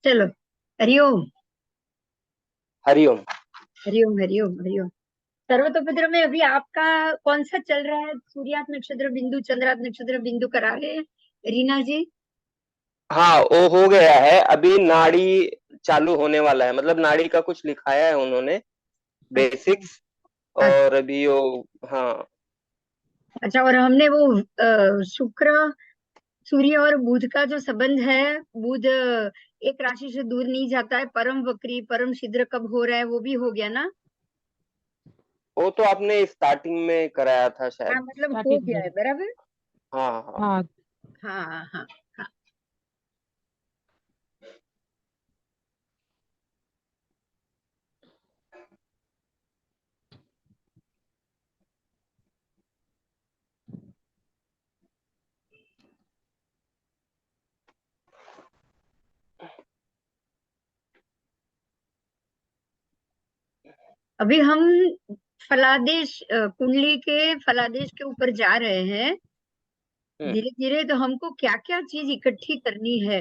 चलो। हरिओम। हरिओम। हरिओम हरिओम हरिओम। सर्वतोपद्र में अभी आपका कौन सा चल रहा है? सूर्यात नक्षत्र बिंदु, चंद्रात नक्षत्र बिंदु करा रहे हैं रीना जी? हाँ, वो हो गया है। अभी नाड़ी चालू होने वाला है, मतलब नाड़ी का कुछ लिखाया है उन्होंने, अच्छा। बेसिक्स। और अभी वो, हाँ। अच्छा, और हमने वो शुक्र, सूर्य और बुध का जो संबंध है, बुध एक राशि से दूर नहीं जाता है, परम वक्री परम शीघ्र कब हो रहा है वो भी हो गया ना? वो तो आपने स्टार्टिंग में कराया था हाँ, शायद। मतलब हो स्टार्टिंग गया में। है बराबर। हाँ हाँ। हाँ। हाँ हाँ हाँ हाँ। अभी हम फलादेश कुंडली के फलादेश के ऊपर जा रहे हैं हम्म धीरे धीरे। तो हमको क्या क्या चीज इकट्ठी करनी है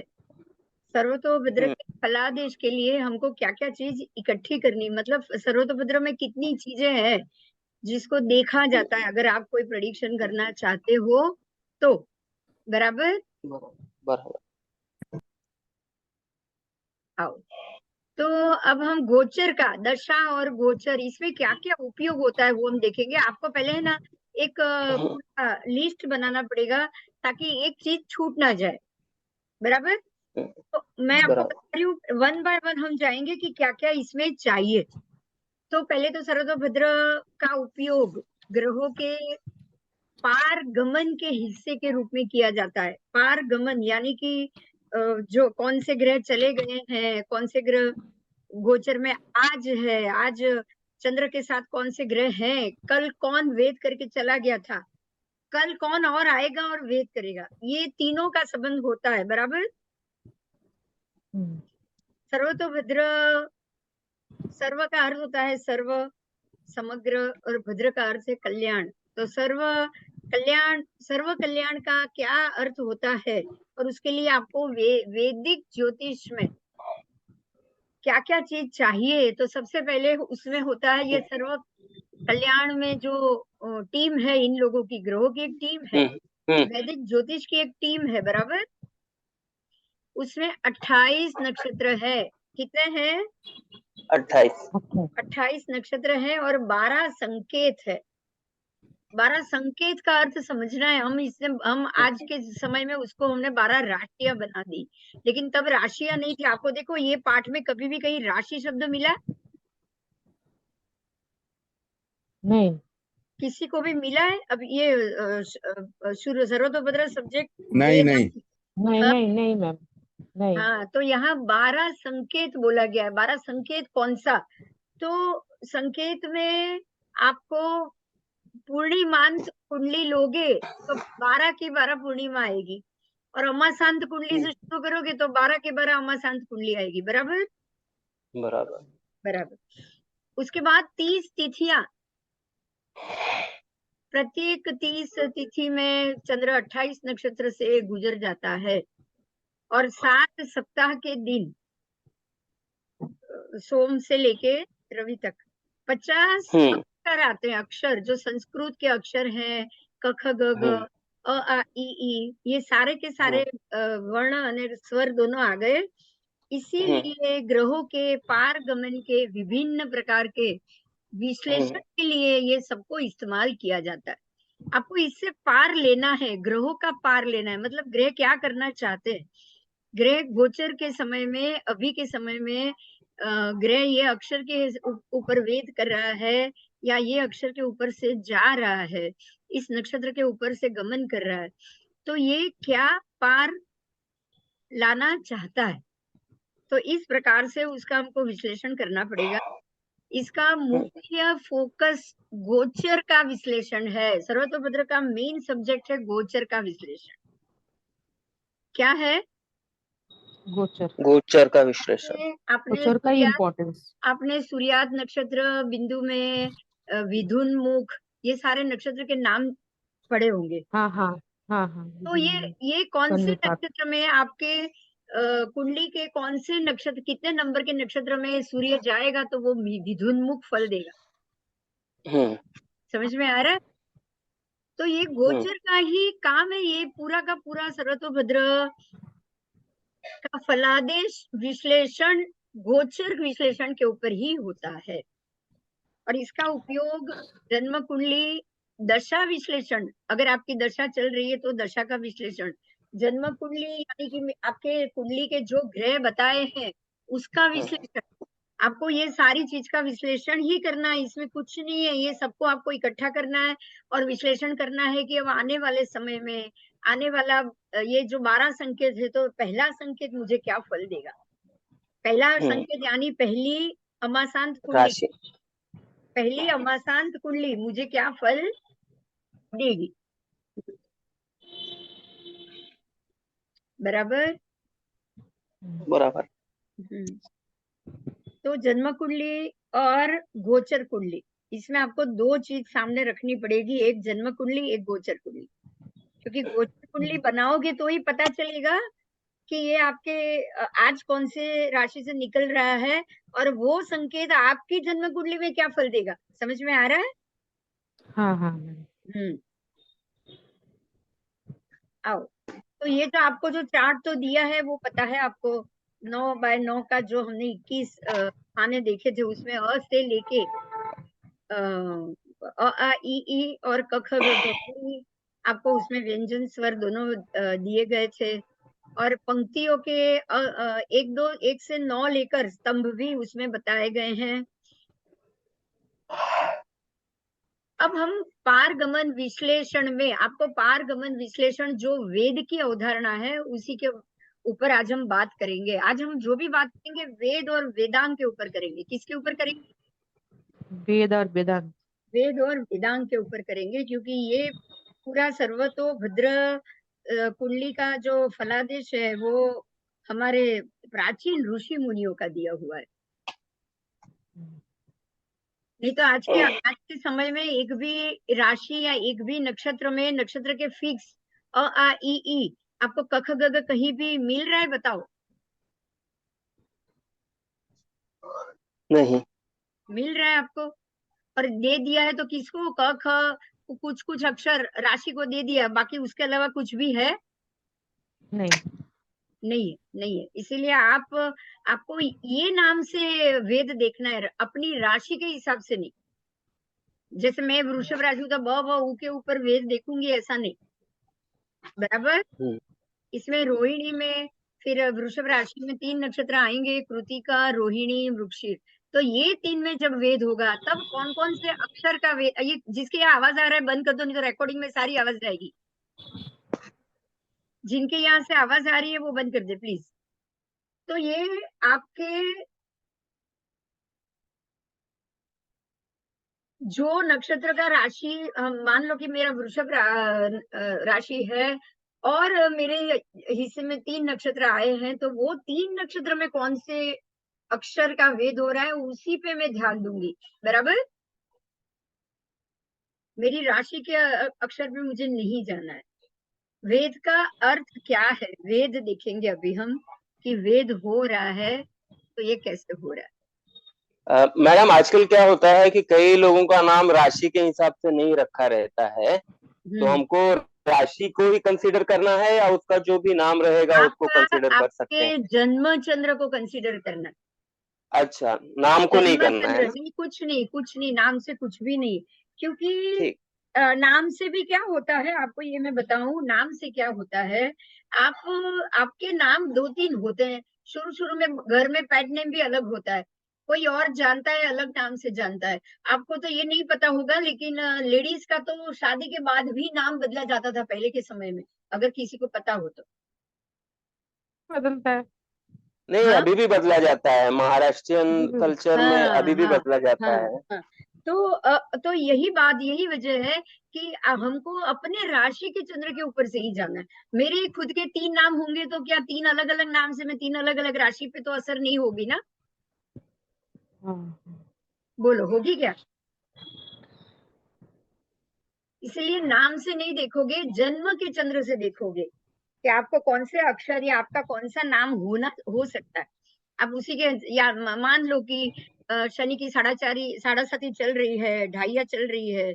सर्वतोभद्र हम्म के फलादेश के लिए? हमको क्या क्या चीज इकट्ठी करनी, मतलब सर्वतोभद्र में कितनी चीजें हैं जिसको देखा जाता है अगर आप कोई प्रेडिक्शन करना चाहते हो तो? बराबर। बराबर बराबर। आओ। तो अब हम गोचर का, दशा और गोचर, इसमें क्या क्या उपयोग होता है वो हम देखेंगे। आपको पहले है ना एक पूरा लिस्ट बनाना पड़ेगा ताकि एक चीज छूट ना जाए। बराबर। हम्म, तो मैं आपको बराबर। बता रही हूँ, वन बाय वन हम जाएंगे कि क्या क्या इसमें चाहिए। तो पहले तो सर्वतोभद्र का उपयोग ग्रहों के पार गमन के हिस्से के रूप में किया जाता है। पार गमन यानी कि जो कौन से ग्रह चले गए हैं, कौन से ग्रह गोचर में आज है, आज चंद्र के साथ कौन से ग्रह हैं, कल कौन वेद करके चला गया था, कल कौन और आएगा और वेद करेगा, ये तीनों का संबंध होता है। बराबर। हम्म। सर्वतोभद्र, सर्व का अर्थ होता है सर्व, समग्र, और भद्र का अर्थ है कल्याण। तो सर्व कल्याण, सर्व कल्याण का क्या अर्थ होता है? और उसके लिए आपको वैदिक ज्योतिष में क्या क्या चीज चाहिए? तो सबसे पहले उसमें होता है ये सर्व कल्याण में जो टीम है, इन लोगों की, ग्रहों की एक टीम है, हम्म हम्म वैदिक ज्योतिष की एक टीम है। बराबर। उसमें 28 नक्षत्र है। कितने हैं? 28। अच्छा। 28 नक्षत्र है और 12 संकेत है। 12 संकेत का अर्थ समझना है। हम आज के समय में उसको हमने 12 राशियां बना दी, लेकिन तब राशियां नहीं थी। आपको देखो, ये पाठ में कभी भी कहीं राशि शब्द मिला? नहीं किसी को भी मिला है? अब ये शुरू सर्वतोभद्र सब्जेक्ट नहीं वेद नहीं। नहीं हाँ। नहीं नहीं मैम। नहीं। हाँ, तो यहाँ 12 संकेत बोला गया है। 12 संकेत कौन सा? तो संकेत में आपको पूर्णिमांत कुंडली लोगे तो 12 की 12 पूर्णिमा आएगी, और अमाशांत कुंडली से शुरू करोगे तो 12 के 12 अमाशांत कुंडली आएगी। बराबर। बराबर। बराबर। उसके बाद 30 तिथियां, प्रत्येक 30 तिथि में चंद्र 28 नक्षत्र से गुजर जाता है, और 7 सप्ताह के दिन, सोम से लेके रवि तक 50 हम्म अक्षर आते हैं। अक्षर जो संस्कृत के अक्षर हैं, क ख ग घ, हम्म अ आ इ ई, ये सारे के सारे हम्म वर्ण और स्वर दोनों आ गए। हम्म इसीलिए ग्रहों के पारगमन के विभिन्न प्रकार के विश्लेषण हम्म के लिए ये सबको इस्तेमाल किया जाता है। आपको इससे पार लेना है, ग्रहों का पार लेना है, मतलब ग्रह क्या करना चाहते हैं। ग्रह गोचर के समय में, अभी के समय में ग्रह ये अक्षर के ऊपर वेद कर रहा है, या ये अक्षर के ऊपर से जा रहा है, इस नक्षत्र के ऊपर से गमन कर रहा है, तो ये क्या पार लाना चाहता है। तो इस प्रकार से उसका हमको विश्लेषण करना पड़ेगा। इसका हम्म। मुख्य फोकस गोचर का विश्लेषण है। सर्वतोभद्र का मेन सब्जेक्ट है गोचर का विश्लेषण। क्या है? गोचर। गोचर का विश्लेषण। आपने गोचर का ही इम्पोर्टेंस। आपने सूर्यात नक्षत्र बिंदु में विधुन मुख, ये सारे नक्षत्र के नाम पढ़े होंगे। हाँ हाँ हाँ हाँ। तो ये कौन से सन्निपात। नक्षत्र में आपके कुंडली के कौन से नक्षत्र, कितने नंबर के नक्षत्र में सूर्य जाएगा तो वो मिथुनमुख फल देगा। समझ में आ रहा है? तो ये गोचर का ही काम है, ये पूरा का पूरा सर्वतोभद्र का फलादेश विश्लेषण गोचर विश्लेषण के ऊपर ही होता है। और इसका उपयोग जन्म कुंडली दशा विश्लेषण, अगर आपकी दशा चल रही है तो दशा का विश्लेषण, जन्म कुंडली यानी कि आपके कुंडली के जो ग्रह बताए हैं उसका विश्लेषण, आपको ये सारी चीज का विश्लेषण ही करना है, इसमें कुछ नहीं है, ये सबको आपको इकट्ठा करना है और विश्लेषण करना है कि अब आने वाले समय में आने वाला ये जो 12 संकेत है तो पहला संकेत मुझे क्या फल देगा। पहला संकेत यानी पहली अमासांत कुंडली, पहली अमासांत कुंडली मुझे क्या फल देगी। बराबर बराबर। तो जन्म कुंडली और गोचर कुंडली, इसमें आपको दो चीज सामने रखनी पड़ेगी, एक जन्म कुंडली एक गोचर कुंडली, क्योंकि गोचर कुंडली बनाओगे तो ही पता चलेगा कि ये आपके आज कौन से राशि से निकल रहा है और वो संकेत आपकी जन्म कुंडली में क्या फल देगा। समझ में आ रहा है? हाँ हाँ। आओ, तो ये जो आपको जो चार्ट तो दिया है वो पता है आपको, 9x9 का जो हमने 21 खाने देखे थे उसमें अ से लेके अ आ ई ई और क ख ग घ ई, आपको उसमें व्यंजन स्वर दोनों दिए गए थे और पंक्तियों के 1 से 9 लेकर स्तंभ भी उसमें बताए गए हैं। अब हम पारगमन विश्लेषण में, आपको पारगमन विश्लेषण जो वेद की अवधारणा है उसी के ऊपर आज हम बात करेंगे। आज हम जो भी बात करेंगे वेद और वेदांग के ऊपर करेंगे। किसके ऊपर करेंगे? वेद और वेदांत। वेद और वेदांग के ऊपर करेंगे, क्योंकि ये पूरा सर्वतोभद्र कुंडली का जो फलादेश है वो हमारे प्राचीन ऋषि मुनियों का दिया हुआ है। नहीं तो आज के समय में एक भी राशि या एक भी नक्षत्र में नक्षत्र के फिक्स अ आ ई ई आपको क ख ग घ कहीं भी मिल रहा है? बताओ। नहीं मिल रहा है आपको? और दे दिया है तो किसको? क ख कुछ कुछ अक्षर राशि को दे दिया, बाकी उसके अलावा कुछ भी है? नहीं नहीं है, नहीं है। इसीलिए आपको ये नाम से वेद देखना है, अपनी राशि के हिसाब से नहीं। जैसे मैं वृषभ राशि हूं तो ब व उ के ऊपर वेद देखूंगी ऐसा नहीं। बराबर? इसमें रोहिणी में फिर वृषभ राशि में 3 नक्षत्र आएंगे, कृतिका, रोहिणी, मृगशीर। तो ये 3 में जब वेद होगा तब कौन कौन से अक्षर का वेद, ये जिसके यहाँ आवाज आ रहा है बंद कर दो, नहीं तो रिकॉर्डिंग में सारी आवाज जाएगी। जिनके यहाँ से आवाज आ रही है वो बंद कर दे प्लीज। तो ये आपके जो नक्षत्र का राशि, मान लो कि मेरा वृषभ राशि है और मेरे हिस्से में 3 नक्षत्र आए हैं, तो वो 3 नक्षत्र में कौन से अक्षर का वेद हो रहा है उसी पे मैं ध्यान दूंगी। बराबर? मेरी राशि के अक्षर पे मुझे नहीं जाना है। वेद का अर्थ क्या है वेद देखेंगे अभी हम, कि वेद हो रहा है तो ये कैसे हो रहा है। मैडम आजकल क्या होता है कि कई लोगों का नाम राशि के हिसाब से नहीं रखा रहता है, तो हमको राशि को ही कंसीडर करना है या उसका जो भी नाम रहेगा उसको कंसीडर कर सकते हैं? आपके जन्म चंद्र को कंसीडर करना है। अच्छा, नाम को नहीं जन्म करना है चंद्र ना? नहीं, कुछ नहीं, नाम से कुछ भी नहीं, क्योंकि ठीक। नाम से भी क्या होता है आपको ये मैं बताऊं, नाम से क्या होता है, आपके नाम 2-3 होते हैं। शुरू शुरू में घर में पेट नेम भी अलग होता है, कोई और जानता है अलग नाम से जानता है। आपको तो ये नहीं पता होगा, लेकिन लेडीज का तो शादी के बाद भी नाम बदला जाता था पहले के समय में, अगर किसी को पता हो तो। बदलता है। नहीं, हाँ अभी भी बदला जाता है, महाराष्ट्रियन कल्चर में हाँ अभी भी हाँ बदला जाता हाँ है। हाँ। तो यही वजह है कि हमको अपने राशि के चंद्र के ऊपर से ही जाना है। मेरे खुद के 3 नाम होंगे तो क्या 3 अलग अलग नाम से मैं 3 अलग अलग राशि पे तो असर नहीं होगी ना? बोलो होगी क्या? इसलिए नाम से नहीं देखोगे, जन्म के चंद्र से देखोगे कि आपको कौन से अक्षर या आपका कौन सा नाम हो सकता है। आप उसी के, या मान लो कि शनि की साढ़े साती चल रही है, ढाइया चल रही है,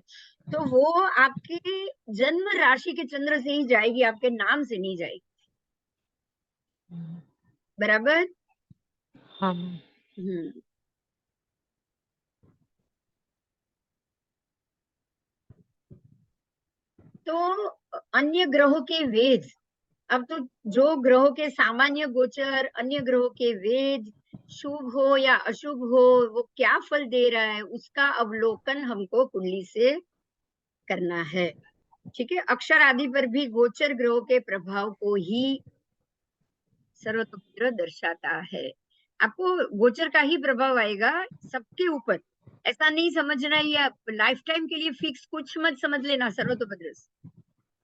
तो वो आपकी जन्म राशि के चंद्र से ही जाएगी, आपके नाम से नहीं जाएगी। बराबर। हाँ। तो अन्य ग्रहों के वेद, अब तो जो ग्रहों के सामान्य गोचर, अन्य ग्रहों के वेद, शुभ हो या अशुभ हो, वो क्या फल दे रहा है उसका अवलोकन हमको कुंडली से करना है। ठीक है। अक्षर आदि पर भी गोचर ग्रहों के प्रभाव को ही सर्वतोमुद्र दर्शाता है। आपको गोचर का ही प्रभाव आएगा सबके ऊपर। ऐसा नहीं समझना या लाइफ टाइम के लिए फिक्स कुछ मत समझ लेना सर्वतोमुद्र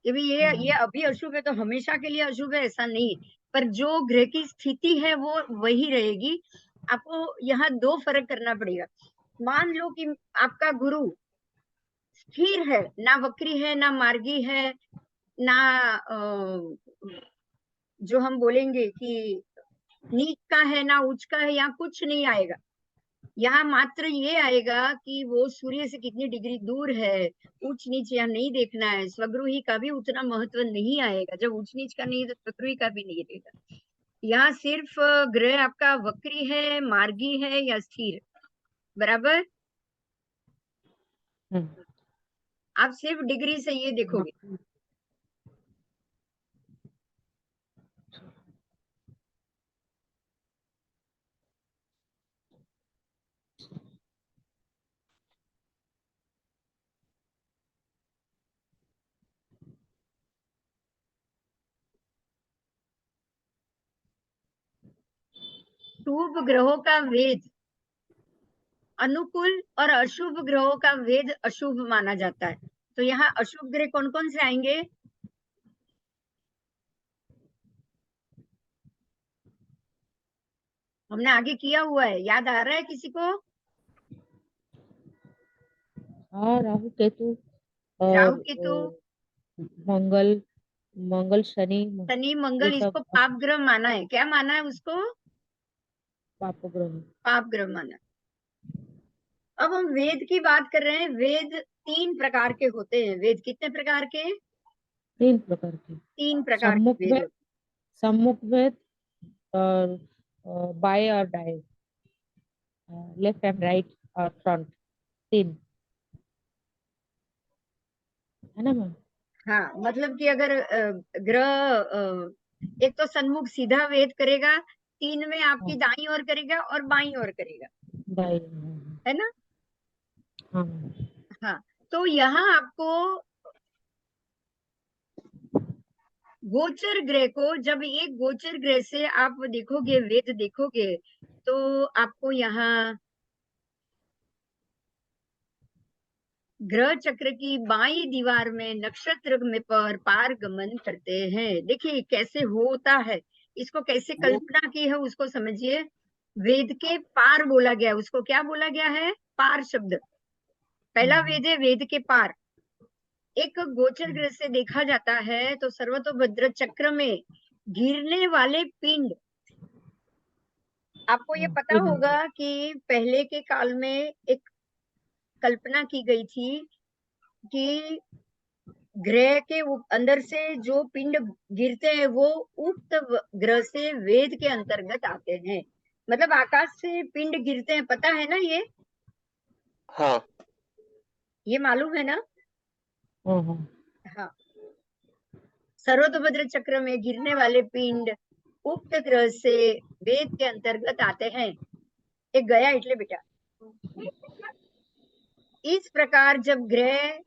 कि भी ये अभी अशुभ है तो हमेशा के लिए अशुभ है, ऐसा नहीं। पर जो ग्रह की स्थिति है वो वही रहेगी। आपको यहाँ दो फर्क करना पड़ेगा। मान लो कि आपका गुरु स्थिर है, ना वक्री है, ना मार्गी है, ना जो हम बोलेंगे कि नीच का है, ना उच्च का है, यहाँ कुछ नहीं आएगा। यहाँ मात्र ये आएगा कि वो सूर्य से कितनी डिग्री दूर है, उच्च नीच यहाँ नहीं देखना है। स्वगृही का भी उतना महत्व नहीं आएगा। जब उच्च नीच का नहीं है तो स्वगृही का भी नहीं रहेगा। यहाँ सिर्फ ग्रह आपका वक्री है, मार्गी है या स्थिर। बराबर। आप सिर्फ डिग्री से ये देखोगे। शुभ ग्रहों का वेद अनुकूल और अशुभ ग्रहों का वेद अशुभ माना जाता है। तो यहाँ अशुभ ग्रह कौन कौन से आएंगे? हमने आगे किया हुआ है, याद आ रहा है किसी को? हाँ, राहु केतु राहु और केतु, मंगल मंगल शनि शनि ये मंगल, सब इसको पाप ग्रह माना है। क्या माना है उसको? पाप ग्रह। पाप ग्रह माना। अब हम वेद की बात कर रहे हैं। वेद 3 प्रकार के होते हैं। वेद कितने प्रकार के? 3 प्रकार के। 3 प्रकार के सम्मुख वेद वेद, होते सम्मुख वेद और बाएं और दाएं, लेफ्ट एंड राइट और फ्रंट, 3 है ना मैम? हैं। हाँ, मतलब कि अगर ग्रह एक तो सन्मुख सीधा वेद करेगा, 3 में आपकी हाँ, दाईं ओर करेगा और बाईं ओर करेगा, दाएं। है ना? हाँ। हाँ। तो यहाँ आपको गोचर ग्रह को, जब एक गोचर ग्रह से आप देखोगे, वेद देखोगे, तो आपको यहाँ ग्रह चक्र की बाईं दीवार में नक्षत्र में पर पार गमन करते हैं। देखिए कैसे होता है, इसको कैसे कल्पना की है उसको समझिए। वेद के पार बोला गया, उसको क्या बोला गया है? पार शब्द। पहला वेद है वेद के पार। एक गोचर ग्रह से देखा जाता है तो सर्वतोभद्र चक्र में गिरने वाले पिंड, आपको ये पता होगा कि पहले के काल में एक कल्पना की गई थी कि ग्रह के अंदर से जो पिंड गिरते हैं वो उक्त ग्रह से वेद के अंतर्गत आते हैं। मतलब आकाश से पिंड गिरते हैं, पता है ना ये? हाँ। ये मालूम है ना? हाँ। हाँ। सर्वतोभद्र चक्र में गिरने वाले पिंड उक्त ग्रह से वेद के अंतर्गत आते हैं। एक गया इटले बेटा। इस प्रकार जब ग्रह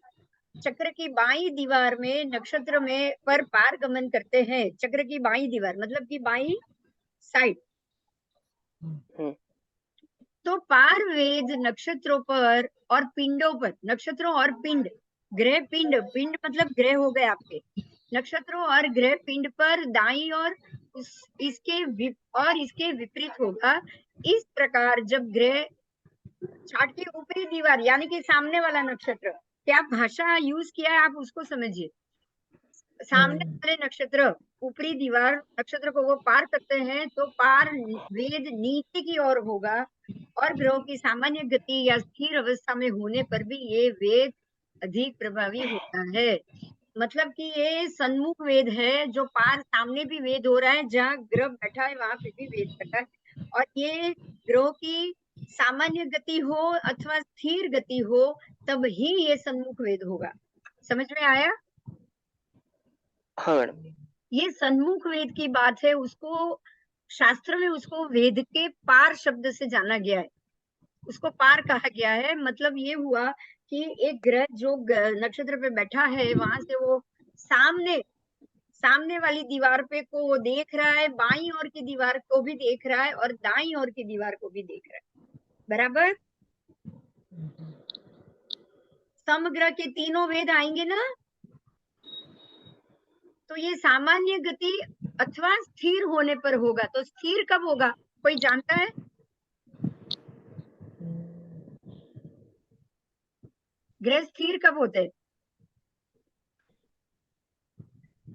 चक्र की बाईं दीवार में नक्षत्र में पर पार गमन करते हैं, चक्र की बाईं दीवार मतलब कि बाईं साइड, तो पार वेद नक्षत्रों पर और पिंडों पर, नक्षत्रों और पिंड, ग्रह पिंड, पिंड मतलब ग्रह हो गए आपके, नक्षत्रों और ग्रह पिंड पर दाईं और इसके विपरीत होगा। इस प्रकार जब ग्रह चार्ट की ऊपरी दीवार यानी कि सामने वाला नक्षत्र, क्या भाषा यूज किया है आप उसको समझिए। सामने वाले नक्षत्र ऊपरी दीवार नक्षत्र को वो पार करते हैं तो पार वेद नीचे की ओर होगा, और ग्रहों की सामान्य गति या स्थिर अवस्था में होने पर भी ये वेद अधिक प्रभावी होता है। मतलब कि ये सन्मुख वेद है, जो पार सामने भी वेद हो रहा है, जहाँ ग्रह बैठा है वहां पे भी वेद बैठा है, और ये ग्रहों की सामान्य गति हो अथवा स्थिर गति हो तब ही ये सन्मुख वेद होगा। समझ में आया? हाँ मैडम। ये सन्मुख वेद की बात है, उसको शास्त्र में उसको वेद के पार शब्द से जाना गया है, उसको पार कहा गया है। मतलब ये हुआ कि एक ग्रह जो नक्षत्र पे बैठा है वहां से वो सामने सामने वाली दीवार पे को वो देख रहा है, बाईं ओर की दीवार को भी देख रहा है और दाईं ओर की दीवार को भी देख रहा है, बराबर। समग्र के तीनों वेद आएंगे ना, तो ये सामान्य गति अथवा स्थिर होने पर होगा। तो स्थिर कब होगा, कोई जानता है? ग्रह स्थिर कब होते हैं?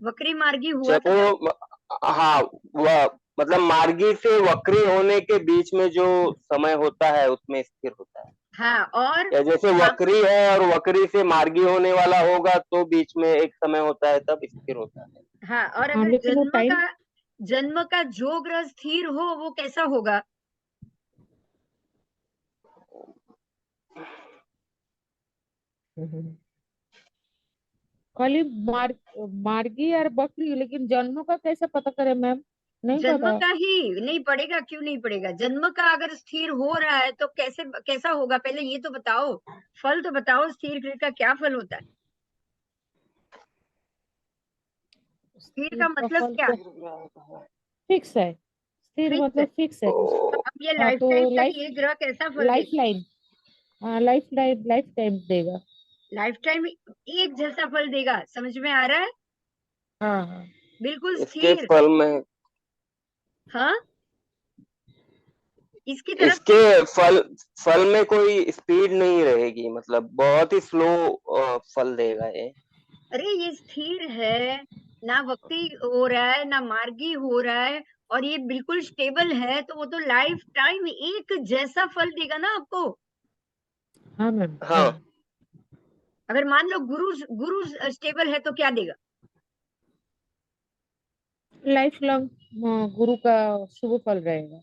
वक्री मार्गी हुआ जब था तब। वो, हाँ, वह मतलब मार्गी से वक्री होने के बीच में जो समय होता है उसमें स्थिर होता है। हाँ, और या जैसे वक्री है और वक्री से मार्गी होने वाला होगा तो बीच में एक समय होता है तब स्थिर होता है। हाँ, और हाँ, अगर लेकिन वो टाइम जन्म का जो ग्रह स्थिर हो वो कैसा होगा? खाली मार्गी और बकरी, लेकिन जन्म का कैसे पता करें मैम? नहीं जन्म पता। का ही नहीं पड़ेगा, क्यों नहीं पड़ेगा? जन्म का अगर स्थिर हो रहा है तो कैसा होगा, पहले ये तो बताओ। फल तो बताओ, स्थिर ग्रह का क्या फल होता है? स्थिर स्थिर का का मतलब फल क्या? तो फिक्स है। स्थिर फिक्स है। मतलब फिक्स है। तो अब ये हाँ, लाइफ तो टाइम तक लाइफ ये ग्रह कैसा फल लाइफ देगा? लाइन। हाँ, लाइफ टाइम देगा। लाइफ टाइम एक जैसा फल देगा, समझ में आ रहा है? हाँ हाँ। बिल्कुल इसके स्थिर। फल में हाँ, इसकी तरफ इसके फल फल में कोई स्पीड नहीं रहेगी, मतलब बहुत ही स्लो फल देगा ये। अरे ये स्थिर है, ना वक्री हो रहा है ना मार्गी हो रहा है, और ये बिल्कुल स्टेबल है, तो वो तो लाइफ टाइम एक जैसा फल देगा ना आपको। हाँ मैम, हाँ। हाँ, अगर मान लो गुरु गुरु स्टेबल है तो क्या देगा? लाइफ लॉन्ग गुरु का शुभ फल रहेगा।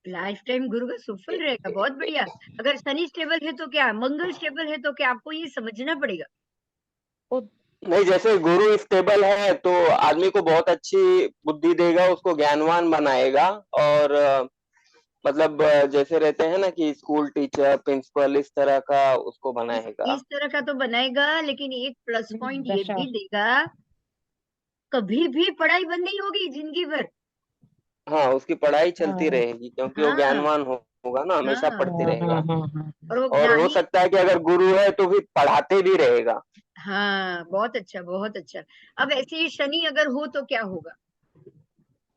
लाइफ टाइम गुरु का सुफल रहेगा, बहुत बढ़िया। अगर शनि स्टेबल है तो क्या, मंगल स्टेबल है तो क्या, आपको ये समझना पड़ेगा। वो नहीं, जैसे गुरु स्टेबल है तो आदमी को बहुत अच्छी बुद्धि देगा, उसको ज्ञानवान बनाएगा। और मतलब जैसे रहते हैं ना कि स्कूल टीचर, प्रिंसिपल, इस तरह का उसको बनाएगा। इस तरह का तो बनाएगा, लेकिन एक प्लस पॉइंट ये दशा। भी देगा, कभी भी पढ़ाई बंद नहीं होगी जिंदगी भर। हाँ, उसकी पढ़ाई चलती हाँ रहेगी क्योंकि वो हाँ ज्ञानवान होगा ना, हमेशा हाँ, पढ़ते हाँ हाँ रहेगा। हाँ हाँ। और वो और हो ज्ञानी। सकता है कि अगर गुरु है तो भी पढ़ाते भी रहेगा। हाँ, बहुत अच्छा बहुत अच्छा। अब ऐसे ही शनि अगर हो तो क्या होगा?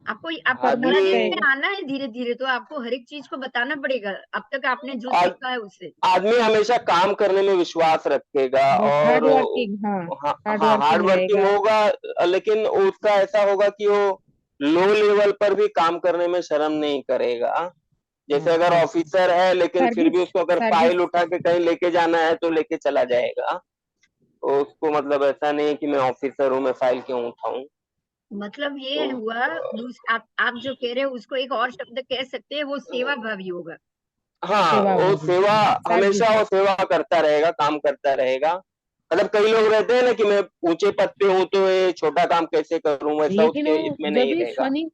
आपको आपको कर्मठ आदमी नॉलेज में रहेगा। आना है धीरे धीरे, तो आपको हर एक चीज को बताना पड़ेगा, अब तक आपने जो आ, सीखा है उससे। आदमी हमेशा काम करने में विश्वास रखेगा बहुत हार्ड और वर्किंग, हाँ। हाँ हार्ड हाँ, हार्ड वर्किंग वर्किंग रहेगा। होगा। लेकिन उसका ऐसा होगा कि वो लो लेवल पर भी काम करने में शर्म नहीं करेगा। जैसे हाँ अगर हाँ। ऑफिसर है लेकिन फिर सर्विस भी उसको अगर सर्विस। फाइल उठा के कहीं लेके जाना है तो लेके चला जाएगा। तो उसको मतलब ऐसा नहीं है कि मैं ऑफिसर हूँ, मैं फाइल क्यों उठाऊं। मतलब ये तो हुआ। आप जो कह रहे हो उसको एक और शब्द कह सकते हैं, वो सेवा भावी होगा। हाँ, सेवा वो भावी। सेवा, सर्विस। हमेशा वो सेवा करता रहेगा, काम करता रहेगा। मतलब कई लोग रहते हैं ना कि मैं ऊंचे पद पे हूँ तो ये छोटा काम कैसे करूं, वैसा लेकिन उसके वो इसमें जब नहीं भी रहेगा। शनि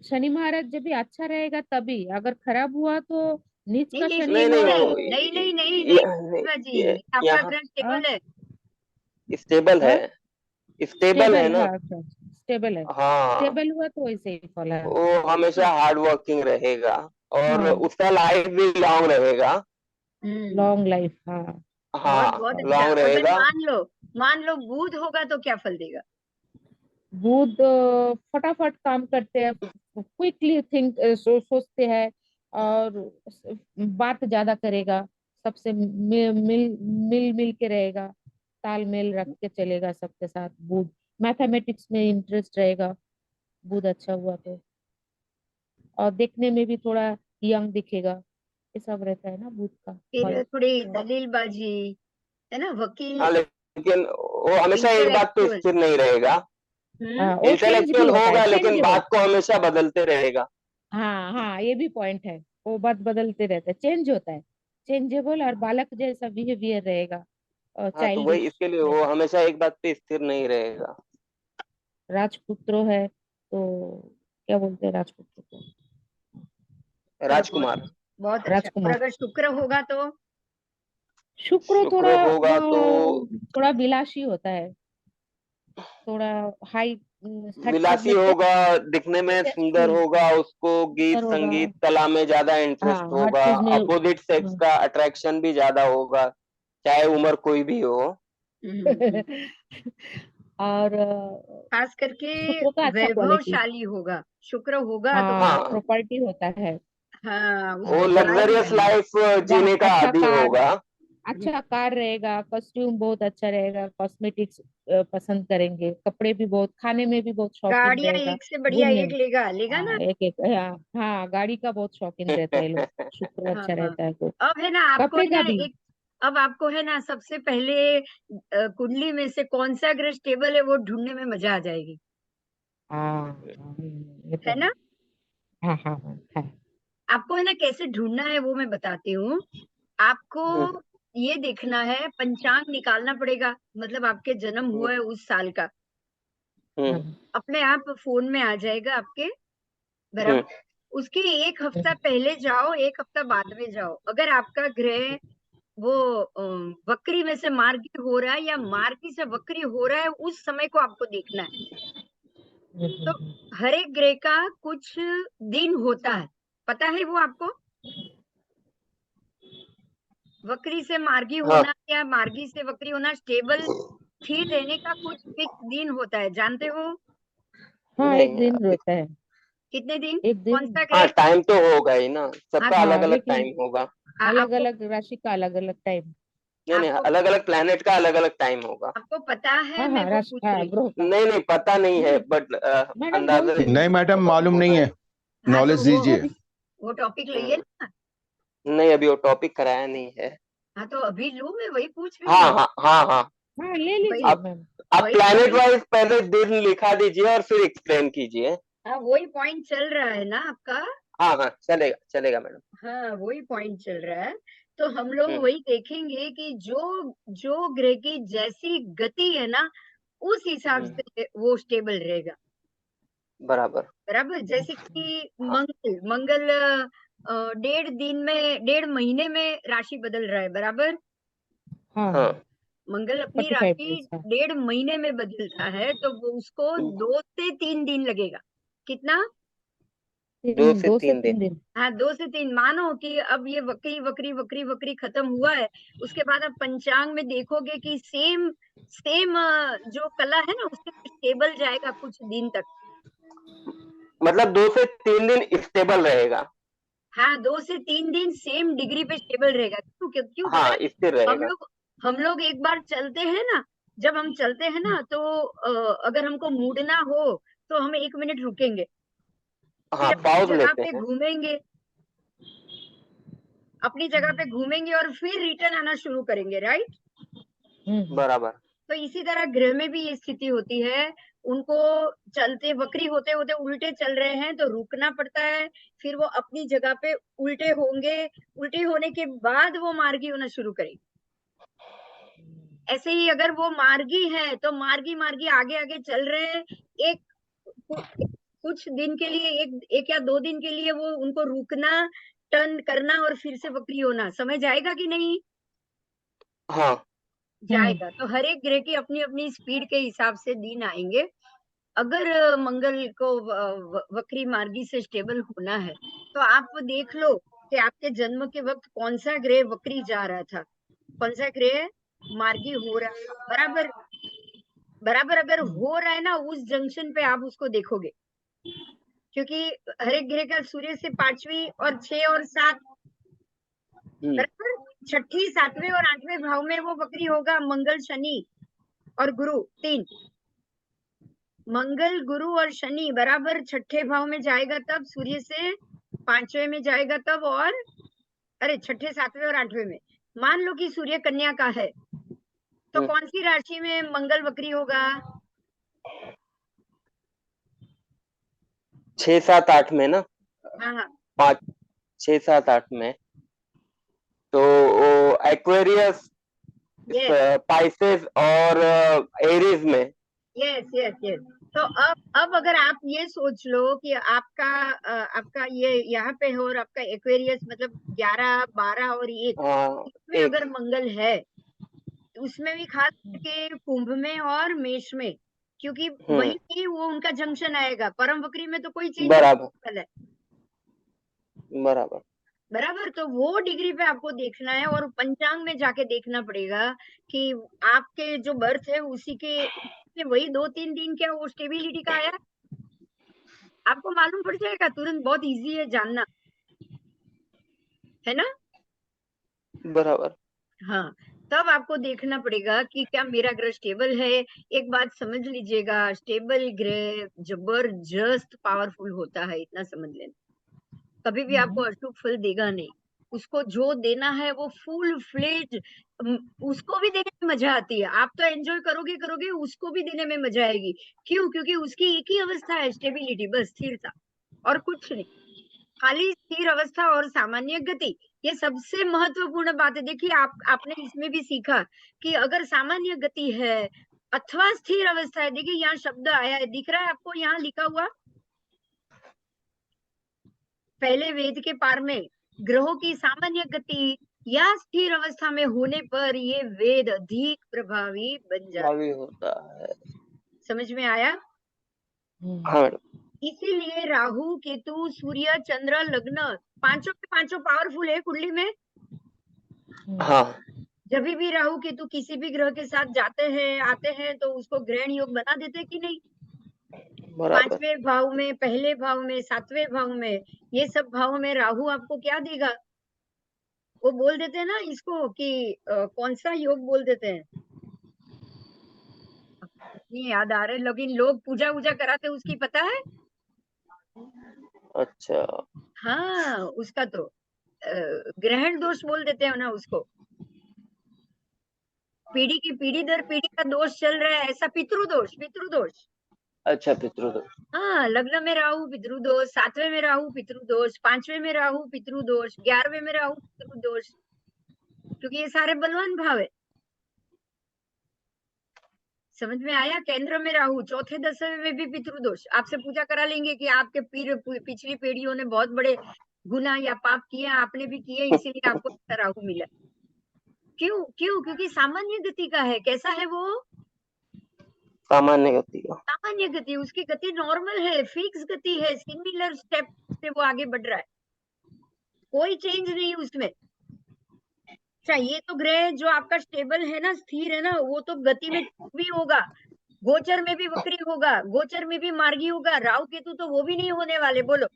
शनि महाराज जब भी अच्छा रहेगा तभी, अगर खराब हुआ तो नीच नहीं का नहीं शनि नहीं नहीं, हुआ स्टेबल है, तो। नहीं नहीं नहीं ये, नहीं बाजी, ये आपका यहाँ ग्रह हाँ, स्टेबल है। स्टेबल है, स्टेबल है स्टेबल, ना। हाँ अच्छा, स्टेबल है। हाँ, स्टेबल हुआ तो वैसे ही फल है। वो हमेशा हार्ड वर्किंग रहेगा और हाँ, उसका लाइफ भी लॉन्ग रहेगा। हम्म। लॉन्ग लाइफ, हाँ। बहुत हाँ, बहुत अच्छा। लॉन्ग अगर रहेगा। मान लो बुध होगा तो क्या फल देगा? बुध फटाफट काम करते हैं, क्विकली थिंक सोचते हैं, और बात ज्यादा करेगा, सबसे मिल मिल मिल मिल के रहेगा, तालमेल रख के चलेगा सबके साथ बुध। मैथमेटिक्स में इंटरेस्ट रहेगा, बुध अच्छा हुआ तो। और देखने में भी थोड़ा यंग दिखेगा, ये सब रहता है ना बुध का फल। फिर थोड़ी दलीलबाजी, है ना, वकील, हाँ, लेकिन वो हमेशा एक बात पे इंटेलेक्चुअल। स्थिर नहीं रहेगा। वो चेंज भी इंटेलेक्चुअल होता है, होगा लेकिन चेंजेबल। बात को हमेशा बदलते रहेगा। हाँ हाँ, ये भी पॉइंट है। वो बात बदलते रहता है, चेंज होता है, चेंजेबल, और बालक जैसा बिहेवियर रहेगा, और हाँ, तो वही चाइल्डिश इसके लिए वो रहेगा। हमेशा एक बात पे स्थिर नहीं रहेगा। राजपुत्र है तो क्या बोलते हैं राजपुत्र को? चलो, बहुत राजकुमार। बहुत अच्छा। और राजकुमार। अगर शुक्र होगा तो? शुक्र थोड़ा शुक्र होगा तो थोड़ा विलासी होता है, थोड़ा हाई, हर चीज विलासी में होगा, दिखने में सुंदर टेस्टफुल होगा, उसको गीत होगा। संगीत कला में ज्यादा हाँ, इंटरेस्ट हर होगा, चीज में। अपोजिट सेक्स का अट्रैक्शन भी ज्यादा होगा, चाहे उम्र कोई भी हो। हम्म, और खास करके शुक्र का अच्छा क्वालिटी। वैभवशाली होगा, शुक्र होगा तो हाँ, हाँ, प्रॉपर्टी होता है। हाँ, वो उसको गाड़ी, लग्जरियस लाइफ जीने का अच्छा आदी कार, होगा। अच्छा कार रहेगा, कॉस्ट्यूम बहुत अच्छा रहेगा, कॉस्मेटिक्स पसंद करेंगे, कपड़े भी बहुत, खाने में भी बहुत शौकीन गाड़ियां रहेगा, एक से बढ़िया घूमने एक में। लेगा लेगा हाँ, ना। एक एक, हाँ हाँ, गाड़ी का बहुत शौकीन रहता है लोग, शुक्र हाँ अच्छा हाँ। रहता है तो। अब है ना आपको, कपड़े है का ना भी। एक, अब आपको है ना सबसे पहले कुंडली में से कौन सा ग्रह स्टेबल है वो ढूंढने में मजा आ जाएगी, हाँ ये तो है है। ना। हाँ हाँ हाँ है। आपको है ना कैसे ढूंढना है वो मैं बताती हूँ। आपको ये देखना है, पंचांग निकालना पड़ेगा, मतलब आपके जन्म हुआ है उस साल का, हाँ, अपने आप फोन में आ जाएगा आपके, हम्म, बराबर। उसके एक हफ्ता पहले जाओ, एक हफ्ता बाद में जाओ, अगर आपका ग्रह वो वक्री में से मार्गी हो रहा है या मार्गी से वक्री हो रहा है, उस समय को आपको देखना है। तो हर एक ग्रह का कुछ दिन होता है, पता है वो आपको? वक्री से मार्गी हाँ, होना या मार्गी से वक्री होना, स्टेबल स्थिर रहने का कुछ फिक्स दिन होता है, जानते हो? हाँ, एक नहीं दिन अभी। रहता है, कितने दिन? एक कौन दिन। सा हाँ, ग्रह? टाइम तो होगा ही ना, हाँ सबका तो अलग हाँ, अलग लेकिन टाइम होगा। अलग आपको, अलग राशि का अलग अलग टाइम। नहीं नहीं, आपको अलग अलग प्लेनेट का अलग अलग टाइम होगा। आपको पता है, हाँ मैं हाँ, वो राशि, पूछ हाँ, रही हूँ। ग्रह का। नहीं नहीं, पता नहीं है, नहीं, बट मैडम बोल अंदाजा तो रही नहीं हूँ। मैडम, मालूम नहीं है, हाँ तो नॉलेज दीजिए। वो टॉपिक लइए हम्म, ना। नहीं अभी वो टॉपिक कराया नहीं है। हाँ तो अभी लूँ, मैं वही पूछ रही हाँ हूँ। हाँ हाँ हाँ। हाँ, ले वही लीजिए आप मैम। आप वही प्लेनेट पॉइंट, वाइज पहले दिन लिखा दीजिए और फिर एक्सप्लेन कीजिए। हाँ वही पॉइंट चल रहा है ना आपका। हाँ हाँ, चलेगा चलेगा मैडम। हाँ वही पॉइंट चल रहा है। तो हम लोग हम्म, वही देखेंगे कि जो जो ग्रह की जैसी गति है ना, उस हिसाब हम्म, से वो स्टेबल रहेगा, बराबर। बराबर। जैसे कि हाँ मंगल, मंगल 1.5 दिन में, 1.5 महीने में राशि बदल रहा है, बराबर। हाँ हाँ, हाँ। मंगल अपनी 45 days राशि का। 1.5 महीने में बदलता है, तो वो उसको 2 से 3 दिन लगेगा। कितना? दो से दो से तीन दिन तीन दिन हाँ, 2 से 3। मानो कि अब ये वक्री वक्री वक्री वक्री खत्म हुआ है, उसके बाद आप पंचांग में देखोगे कि सेम सेम जो कला है ना उसके स्टेबल जाएगा कुछ दिन तक। मतलब 2 से 3 दिन स्टेबल रहेगा। हाँ, 2 से 3 दिन सेम डिग्री पे स्टेबल रहेगा। क्यों क्यों क्यों पता हाँ, है? स्थिर हम रहेगा। लोग हम लोग एक बार चलते हैं ना, जब हम चलते हैं ना तो अगर हमको मुड़ना हो तो हम 1 मिनट रुकेंगे, फिर हाँ, अपनी पाउज जगह लेते पे हैं। घूमेंगे, अपनी जगह पे घूमेंगे और फिर रिटर्न आना शुरू करेंगे, राइट। हम्म बराबर। तो इसी तरह ग्रह में भी ये स्थिति होती है। उनको चलते वक्री होते होते उल्टे चल रहे हैं तो रुकना पड़ता है, फिर वो अपनी जगह पे उल्टे होंगे, उल्टे होने के बाद वो मार्गी होना शुरू करेंगे। ऐसे ही अगर वो मार्गी है तो मार्गी मार्गी आगे आगे चल रहे हैं, एक कुछ दिन के लिए, एक या 2 दिन के लिए वो उनको रुकना, टर्न करना और फिर से वक्री होना, समझ आएगा कि नहीं? हाँ। हम्म जाएगा। तो हर एक ग्रह की अपनी अपनी स्पीड के हिसाब से दिन आएंगे। अगर मंगल को वक्री मार्गी से स्टेबल होना है तो आप देख लो कि आपके जन्म के वक्त कौन सा ग्रह वक्री जा रहा था, कौन सा ग्रह मार्गी हो रहा था, बराबर। बराबर अगर हो रहा है ना, उस जंक्शन पे आप उसको देखोगे, क्योंकि हर एक ग्रह का सूर्य से 5वीं और 6 और 7, हम्म, बराबर, छठी 7वें और 8वें भाव में वो वक्री होगा, मंगल शनि और गुरु 3। मंगल, गुरु और शनि बराबर छठे भाव में जाएगा तब, सूर्य से पांचवें में जाएगा तब, और अरे छठे, सातवें और आठवें में। मान लो कि सूर्य कन्या का है, तो कौन सी राशि में मंगल वक्री होगा? 6, 7, 8 में ना, हाँ 5, 6, 7, 8 में, तो वो एक्वेरियस, यस पाइसेस और एरीज में। Yes yes yes. तो अब अगर आप ये सोच लो कि आपका ये यहाँ पे है और आपका एक्वेरियस मतलब 11, 12 और 1, हाँ, इसमें एक। अगर मंगल है, उसमें भी खास करके कुंभ में और मेष में, क्योंकि वही भी वो उनका जंक्शन आएगा। परम वक्री में तो कोई चेंज बराबर, नहीं है, बराबर। बराबर। तो वो डिग्री पे आपको देखना है और पंचांग में जाके देखना पड़ेगा कि आपके जो बर्थ है उसी के वही 2-3 दिन क्या वो स्टेबिलिटी का आया, आपको मालूम पड़ जाएगा तुरंत। बहुत इजी है जानना, है ना? बराबर। हाँ, तब आपको देखना पड़ेगा कि क्या मेरा ग्रह स्टेबल है। एक बात समझ लीजिएगा, स्टेबल ग्रह जबरदस्त पावरफुल होता है, इतना समझ लेना। कभी भी आपको अशुभ फल देगा नहीं, उसको जो देना है वो फुल फ्लेज, उसको भी देने में मजा आती है। आप तो एंजॉय करोगे करोगे, उसको भी देने में मजा आएगी। क्यों? क्योंकि उसकी एक ही अवस्था है, स्टेबिलिटी, बस स्थिरता, और कुछ नहीं। खाली स्थिर अवस्था और सामान्य गति, ये सबसे महत्वपूर्ण बात है। देखिए आपने इसमें भी सीखा कि अगर सामान्य गति है अथवा स्थिर अवस्था है, देखिए यहाँ शब्द आया है, दिख रहा है आपको यहाँ लिखा हुआ पहले वेद के पार में, ग्रहों की सामान्य गति या स्थिर अवस्था में होने पर ये वेद अधिक प्रभावी बन जाता। भावी होता है। समझ में आया? हाँ मैडम। इसीलिए राहु, केतु, सूर्य, चंद्र, लग्न, पांचों के पांचों पावरफुल है कुंडली में। हाँ, जब भी राहु केतु किसी भी ग्रह के साथ जाते हैं आते हैं तो उसको ग्रहण योग बना देते हैं कि नहीं? बराबर। पांचवें भाव में, पहले भाव में, सातवें भाव में, ये सब भाव में राहु आपको क्या देगा? वो बोल देते हैं ना इसको कि कौन सा योग बोल देते हैं, नहीं याद आ रहे, लेकिन लोग पूजा वूजा कराते उसकी पता है? अच्छा। हाँ, उसका तो ग्रहण दोष बोल देते हैं ना उसको। पीढ़ी की पीढ़ी दर पीढ़ी का दोष चल रहा है, ऐसा पितृदोष, पितृदोष। अच्छा, पितृदोष। हाँ, लग्न में राहु पितृदोष, सातवें में राहु पितृदोष, पांचवें में राहु पितृदोष, 11वें में राहु पितृदोष, क्योंकि ये सारे बलवान भाव है। समझ में आया? केंद्र में राहु, चौथे 10वें में भी पितृदोष। आपसे पूजा करा लेंगे कि आपके पिछली पीढ़ियों ने बहुत बड़े गुनाह या पाप किए, आपने भी किए, इसीलिए आपको राहु मिला। क्यों? क्यों? क्योंकि सामान्य गति का है। कैसा है वो? सामान्य गति का। सामान्य गति, उसकी गति नॉर्मल है, फिक्स गति है, सिमिलर स्टेप से वो आगे बढ़ रहा है, कोई चेंज नहीं उसमें। अच्छा, ये तो ग्रह जो आपका स्टेबल है ना, स्थिर है ना, वो तो गति में भी होगा, गोचर में भी वक्री होगा, गोचर में भी मार्गी होगा। राहु केतु तो वो भी नहीं होने वाले, बोलो।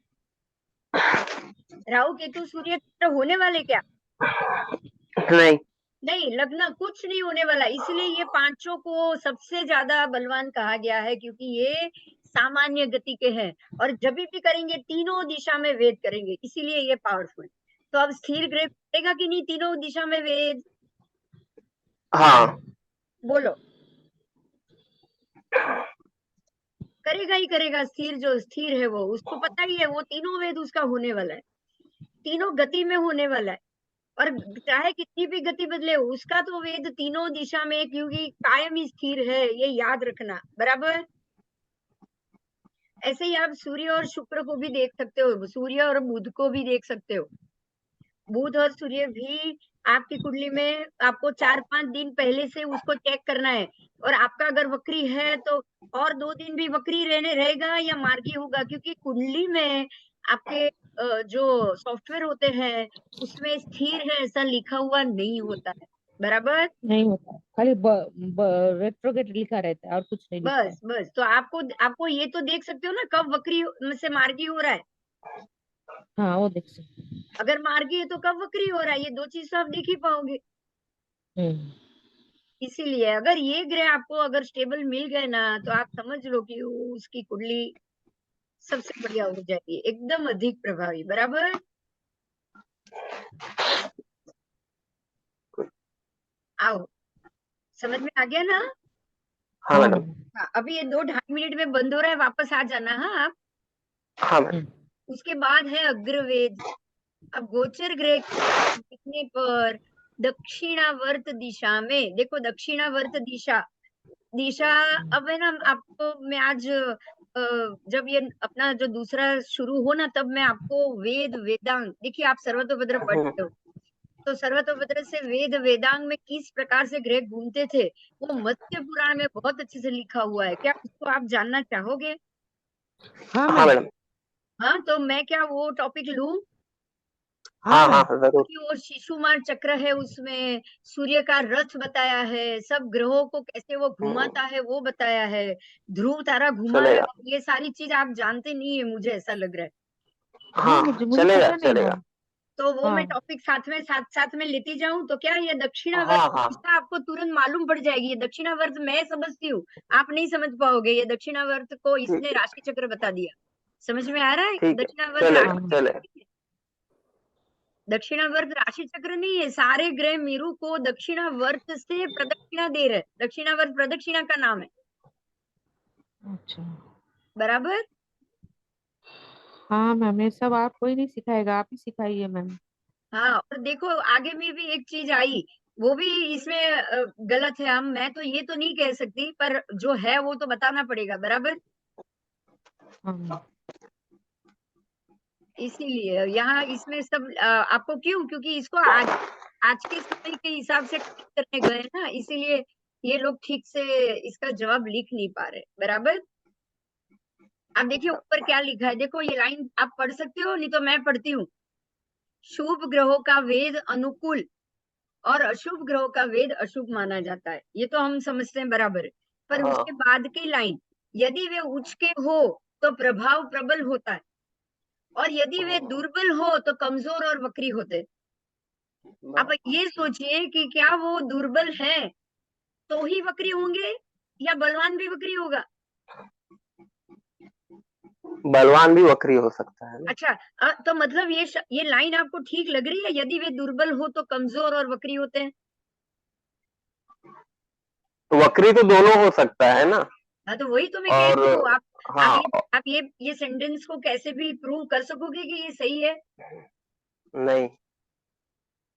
राहु केतु सूर्य चंद्र होने वाले क्या? नहीं। नहीं, लग्न कुछ नहीं होने वाला। इसलिए ये पांचों को सबसे ज्यादा बलवान कहा गया है, क्योंकि ये सामान्य गति के हैं और जब भी करेंगे तीनों दिशा में वेद करेंगे, इसीलिए ये पावरफुल। तो अब स्थिर ग्रह करेगा कि नहीं तीनों दिशा में वेद? हाँ। बोलो। करेगा ही करेगा। स्थिर जो स्थिर है वो, उसको पता ही है वो तीनों वेद उसका होने वाला है, तीनों गति में होने वाला है। और चाहे कितनी भी गति बदले, उसका तो वेद तीनों दिशा में, क्योंकि कायम ही स्थिर है, ये याद रखना, बराबर। ऐसे ही आप सूर्य और शुक्र को भी देख सकते हो, सूर्य और बुध को भी देख सकते हो। बुध और सूर्य भी आपकी कुंडली में आपको 4-5 दिन पहले से उसको चेक करना है। और आपका अगर वक्री है तो और 2 दिन भी वक्री रहने रहेगा या मार्गी होगा, क्योंकि कुंडली में आपके जो सॉफ्टवेयर होते हैं उसमें स्थिर है ऐसा लिखा हुआ नहीं होता है, बराबर। नहीं होता, खाली रेट्रोगेट लिखा रहता है और कुछ नहीं लिखता है। बस बस, तो आपको ये तो देख सकते हो ना कब वक्री से मार्गी हो रहा है। हाँ, वो देख सकते हैं। अगर मार्गी है तो कब वक्री हो रहा है, ये 2 चीज तो आप देख ही पाओगे। हम्म इसीलिए अगर ये ग्रह आपको अगर स्टेबल मिल गए ना, तो आप समझ लो कि उसकी कुंडली सबसे बढ़िया हो जाएगी, एकदम अधिक प्रभावी। बराबर। आओ, समझ में आ गया ना? हाँ मैडम। हाँ, अभी ये 2-2.5 मिनट में बंद हो रहा है, वापस आ जाना। हाँ आप। हाँ मैडम। उसके बाद है अग्रवेद। अब गोचर ग्रह दिखने पर दक्षिणावर्त दिशा में, देखो दक्षिणावर्त दिशा, दिशा, अब है ना आपको मैं आज जब ये अपना जो दूसरा शुरू हो ना, तब मैं आपको वेद वेदांग, देखिए आप सर्वतोभद्र पढ़ते हो, तो सर्वतोभद्र से वेद वेदांग में किस प्रकार से ग्रह घूमते थे, वो मत्स्य पुराण में बहुत अच्छे से लिखा हुआ है। क्या उसको आप जानना चाहोगे? हाँ हाँ मैम। मैडम। हाँ, तो मैं क्या वो टॉपिक लूं? हाँ हाँ हाँ जरूर। कि वो शिशुमार चक्र है, उसमें सूर्य का रथ बताया है, सब ग्रहों को कैसे वो घुमाता है वो बताया है, ध्रुव तारा घुमा रहा चलेगा। है, ये सारी चीज आप जानते नहीं है, मुझे ऐसा लग रहा है। हाँ, हाँ मुझे चलेगा पता नहीं चलेगा। मैम। तो वो मैं हाँ टॉपिक साथ साथ में लेती जाऊं, तो क्या ये दक्षिणावर्त हाँ हाँ दिशा आपको तुरंत मालूम पड़ जाएगी। ये दक्षिणावर्त मैं समझती हूँ, आप नहीं समझ पाओगे। ये दक्षिणावर्त को ठीक इसने राशि चक्र बता दिया। समझ में आ रहा है? ठीक है। दक्षिणावर्त चलेगा राशि हाँ चलेगा। दक्षिणावर्त राशि चक्र नहीं है। सारे ग्रह मेरु को दक्षिणावर्त से प्रदक्षिणा दे रहे। दक्षिणावर्त प्रदक्षिणा का नाम है। अच्छा। बराबर। हाँ मैम, ये सब आप कोई नहीं सिखाएगा, आप ही सिखाइए मैम। हाँ, और देखो आगे में भी एक चीज आई, वो भी इसमें गलत है। मैं तो ये तो नहीं कह सकती, पर जो है वो तो बताना पड़ेगा। बराबर। हाँ इसीलिए यहाँ इसमें सब आपको क्यों, क्योंकि इसको आज के समय के हिसाब से ठीक करने गए ना, इसीलिए ये लोग ठीक से इसका जवाब लिख नहीं पा रहे। बराबर। अब देखिए ऊपर क्या लिखा है, देखो ये लाइन आप पढ़ सकते हो, नहीं तो मैं पढ़ती हूँ। शुभ ग्रहों का वेद अनुकूल और अशुभ ग्रहों का वेद अशुभ माना जाता है, ये तो हम समझते हैं। बराबर है। पर हाँ उसके बाद की लाइन, यदि वे उच्च के हो तो प्रभाव प्रबल होता है, और यदि वे दुर्बल हो तो कमजोर और वक्री होते हैं। आप ये सोचिए कि क्या वो दुर्बल है तो ही वक्री होंगे, या बलवान भी वक्री होगा? बलवान भी वक्री हो सकता है ना। अच्छा, तो मतलब ये लाइन आपको ठीक लग रही है? यदि वे दुर्बल हो तो कमजोर और वक्री होते हैं। तो वक्री तो दोनों हो सकता है ना। हाँ, तो वही तो मैं कह और रही हूँ। हाँ आप ये सेंटेंस को कैसे भी प्रूव कर सकोगे कि ये सही है? नहीं